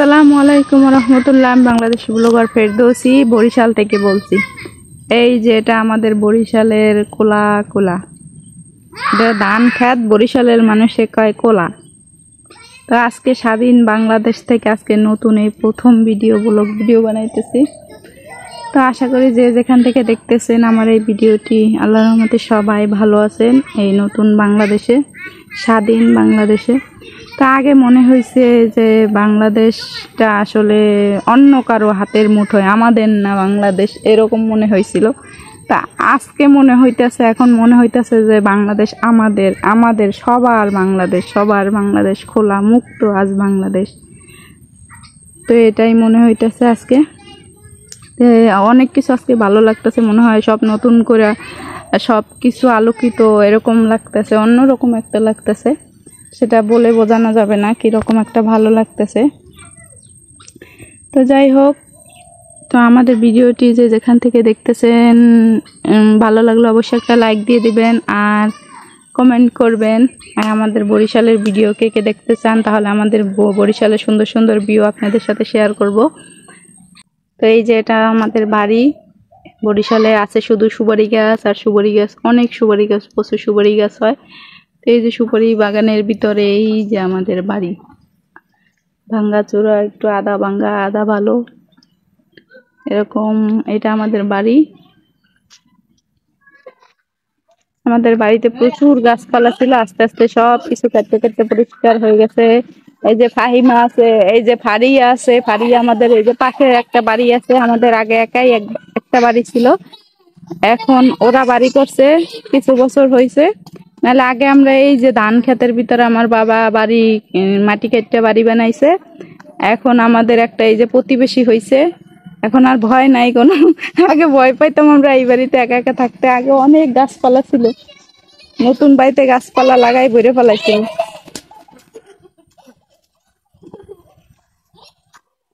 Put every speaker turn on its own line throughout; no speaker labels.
আসসালামু আলাইকুম রহমতুল্লাহ। আমি বাংলাদেশি ব্লগার ফেরদৌসি বরিশাল থেকে বলছি। এই যে এটা আমাদের বরিশালের কোলা কোলা, এটা ধান খেত, বরিশালের মানুষে কয় কোলা। তো আজকে স্বাধীন বাংলাদেশ থেকে আজকে নতুন এই প্রথম ব্লগ ভিডিও বানাইতেছি। তো আশা করি যে যেখান থেকে দেখতেছেন আমার এই ভিডিওটি, আল্লাহর রহমতে সবাই ভালো আছেন এই নতুন বাংলাদেশে, স্বাধীন বাংলাদেশে। তা আগে মনে হয়েছে যে বাংলাদেশটা আসলে অন্য কারো হাতের মুঠোয়, আমাদের না বাংলাদেশ, এরকম মনে হয়েছিল। তা আজকে মনে হইতেছে, এখন মনে হইতেছে যে বাংলাদেশ আমাদের, আমাদের সবার বাংলাদেশ, সবার বাংলাদেশ, খোলা মুক্ত আজ বাংলাদেশ। তো এটাই মনে হইতেছে আজকে। অনেক কিছু আজকে ভালো লাগতেছে, মনে হয় সব নতুন করে সব কিছু আলোকিত এরকম লাগতেছে, অন্যরকম একটা লাগতেছে, সেটা বলে বোঝানো যাবে না কীরকম একটা ভালো লাগতেছে। তো যাই হোক, তো আমাদের ভিডিওটি যে যেখান থেকে দেখতেছেন ভালো লাগলে অবশ্যই একটা লাইক দিয়ে দিবেন আর কমেন্ট করবেন। আর আমাদের বরিশালের ভিডিও কে কে দেখতে চান, তাহলে আমাদের বরিশালের সুন্দর সুন্দর ভিউ আপনাদের সাথে শেয়ার করব। তো এই যে এটা আমাদের বাড়ি, বরিশালে আছে শুধু সুপারি গাছ আর সুপারি গাছ, অনেক সুপারি গাছ, প্রচুর সুপারি গাছ হয়। তো এই যে সুপারি বাগানের ভিতরে এই যে আমাদের বাড়ি, ভাঙ্গা চূড়া, একটু আদা ভাঙ্গা আদা ভালো, এরকম। এটা আমাদের বাড়ি। আমাদের বাড়িতে প্রচুর গাছপালা ছিল, আস্তে আস্তে সব কিছু কাটতে কাটতে পরিষ্কার হয়ে গেছে। এই যে ফাহিমা আছে, এই যে ফারিয়া আছে, ফারিয়া আমাদের এই যে পাশে একটা বাড়ি আছে, আমাদের আগে একাই একটা বাড়ি ছিল, এখন ওরা বাড়ি করছে, কিছু বছর হয়েছে। নাহলে আগে আমরা এই যে ধান ক্ষেতের ভিতরে আমার বাবা বাড়ি, মাটি কেটে বাড়ি বানাইছে। এখন আমাদের একটা এই যে প্রতিবেশী হয়েছে, এখন আর ভয় নাই কোনো। আগে ভয় পাইতাম আমরা এই বাড়িতে একা একা থাকতে, আগে অনেক গাছপালা ছিল, নতুন বাড়িতে গাছপালা লাগাই ভরে ফেলাইছে।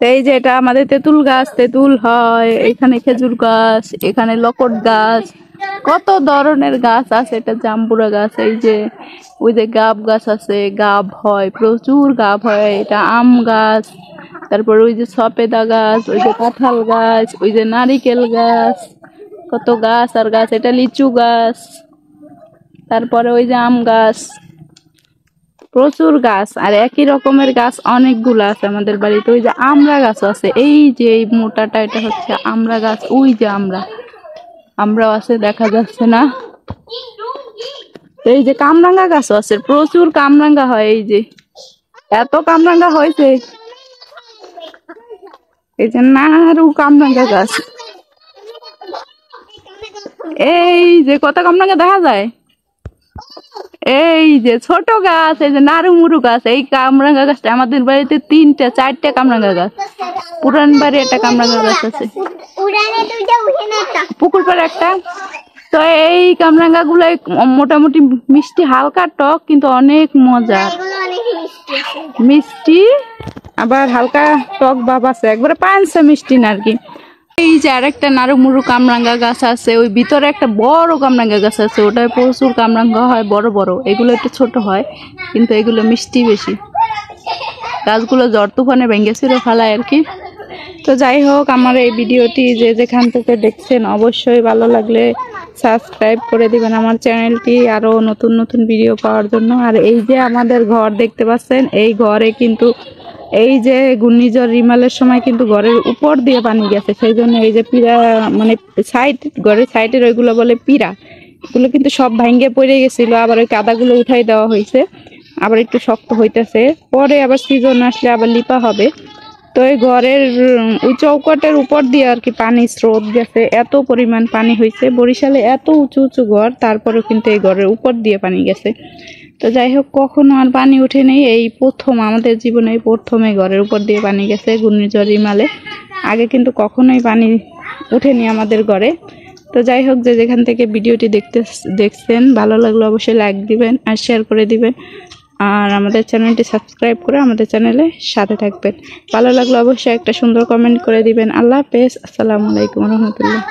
এই যে এটা আমাদের তেঁতুল গাছ, তেঁতুল হয় এখানে, খেজুর গাছ, এখানে লকট গাছ, কত ধরনের গাছ আছে, এটা জাম্বুরা গাছ, এই যে ওই যে গাব গাছ আছে, গাব হয়, প্রচুর গাব হয়, এটা আম গাছ, তারপর ওই যে সপেদা গাছ, ওই যে কাঁঠাল গাছ, ওই যে নারিকেল গাছ, কত গাছ আর গাছ, এটা লিচু গাছ, তারপরে ওই যে আম গাছ, প্রচুর গাছ। আর একই রকমের গাছ অনেকগুলো আছে আমাদের বাড়িতে। ওই যে আমড়া গাছ আছে, এই যে এই মোটাটা, এটা হচ্ছে আমড়া গাছ, ওই যে আমরাও আছে, দেখা যাচ্ছে না। এই যে কামরাঙ্গা গাছও আছে, প্রচুর কামরাঙ্গা হয়, এই যে এত কামরাঙ্গা হয়েছে, এই যে নাড়ু কামরাঙ্গা গাছ, এই যে কত কামরাঙ্গা দেখা যায়। এই যে ছোট গাছ, এই যে নাড়ু মুরু গাছ, এই কামরাঙ্গা গাছটা আমাদের বাড়িতে 3টা 4টা কামরাঙ্গা গাছ, পুরান বাড়ি একটা কামরাঙ্গা গাছ আছে, পুকুর পাড়ে একটা। তো এই কামরাঙ্গা গুলো মোটামুটি মিষ্টি, হালকা টক, কিন্তু অনেক মজা, মিষ্টি আবার হালকা টক ভাব আছে, একবারে পাঁচশো মিষ্টি না আর কি। এই যে আরেকটা নাড়ু মুরু কামরাঙ্গা গাছ আছে, ওই ভিতরে একটা বড় কামরাঙ্গা গাছ আছে, ওটায় প্রচুর কামরাঙ্গা হয়, বড় বড়, এগুলো একটু ছোট হয়, কিন্তু এগুলো মিষ্টি বেশি। গাছগুলো ঝড় তুফানে ভেঙে ছিল ফেলায় আর কি। তো যাই হোক, আমার এই ভিডিওটি যে যেখান থেকে দেখছেন অবশ্যই ভালো লাগলে সাবস্ক্রাইব করে দিবেন আমার চ্যানেলটি, আরও নতুন নতুন ভিডিও পাওয়ার জন্য। আর এই যে আমাদের ঘর দেখতে পাচ্ছেন, এই ঘরে কিন্তু এই যে ঘূর্ণিঝড় রিমালের সময় কিন্তু ঘরের উপর দিয়ে পানি গেছে, সেই জন্য এই যে পিড়া, মানে সাইড, ঘরের সাইডের ওইগুলো বলে পিড়া, এগুলো কিন্তু সব ভাঙ্গে পড়ে গেছিল, আবার ওই কাদাগুলো উঠাই দেওয়া হয়েছে, আবার একটু শক্ত হইতেছে, পরে আবার সিজন আসলে আবার লিপা হবে। তো এই ঘরের ওই চৌকাটের উপর দিয়ে আর কি পানি স্রোত গেছে, এত পরিমাণ পানি হয়েছে। বরিশালে এত উঁচু উঁচু ঘর, তারপরেও কিন্তু এই ঘরের উপর দিয়ে পানি গেছে। তো যাই হোক, কখনো আর পানি উঠে নেই, এই প্রথম আমাদের জীবনে, প্রথমে ঘরের উপর দিয়ে পানি গেছে ঘূর্ণিঝড় রিমালে, আগে কিন্তু কখনোই পানি উঠেনি আমাদের ঘরে। তো যাই হোক, যে যেখান থেকে ভিডিওটি দেখছেন ভালো লাগলো অবশ্যই লাইক দিবেন আর শেয়ার করে দিবেন, আর আমাদের চ্যানেলটি সাবস্ক্রাইব করে আমাদের চ্যানেলে সাথে থাকবেন। ভালো লাগলো অবশ্যই একটা সুন্দর কমেন্ট করে দিবেন। আল্লাহ হাফেজ, আসসালামু আলাইকুম রহমতুল্লাহ।